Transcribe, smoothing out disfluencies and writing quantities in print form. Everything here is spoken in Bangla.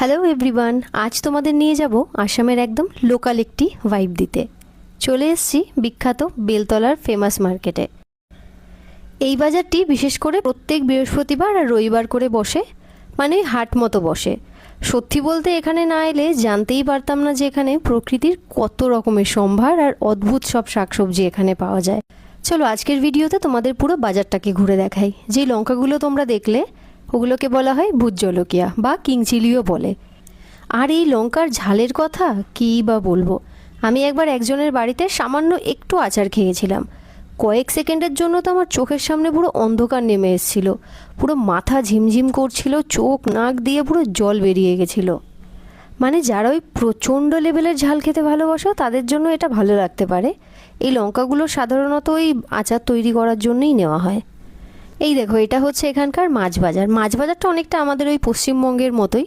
হ্যালো এভরিওয়ান, আজ তোমাদের নিয়ে যাব আসামের একদম লোকাল একটি ভাইব দিতে। চলে এসেছি বিখ্যাত বেলতলার ফেমাস মার্কেটে। এই বাজারটি বিশেষ করে প্রত্যেক বৃহস্পতিবার আর রবিবার করে বসে, মানে হাট মতো বসে। সত্যি বলতে এখানে না এলে জানতেই পারতাম না যে এখানে প্রকৃতির কত রকমের সম্ভার আর অদ্ভুত সব শাকসবজি এখানে পাওয়া যায়। চলো আজকের ভিডিওতে তোমাদের পুরো বাজারটাকে ঘুরে দেখাই। যে লঙ্কাগুলো তোমরা দেখলে ওগুলোকে বলা হয় ভূত জলকিয়া বা কিং চিলিও বলে। আর এই লঙ্কার ঝালের কথা কী বা বলবো। আমি একবার একজনের বাড়িতে সামান্য একটু আচার খেয়েছিলাম। কয়েক সেকেন্ডের জন্য তো আমার চোখের সামনে পুরো অন্ধকার নেমে এসেছিল, পুরো মাথা ঝিমঝিম করছিল, চোখ নাক দিয়ে পুরো জল বেরিয়ে গেছিল। মানে যারা ওই প্রচণ্ড লেভেলের ঝাল খেতে ভালোবাসো তাদের জন্য এটা ভালো লাগতে পারে। এই লঙ্কাগুলো সাধারণত ওই আচার তৈরি করার জন্যই নেওয়া হয়। এই দেখো, এটা হচ্ছে এখানকার মাছ বাজার। মাছ বাজারটা অনেকটা আমাদের ওই পশ্চিমবঙ্গের মতোই,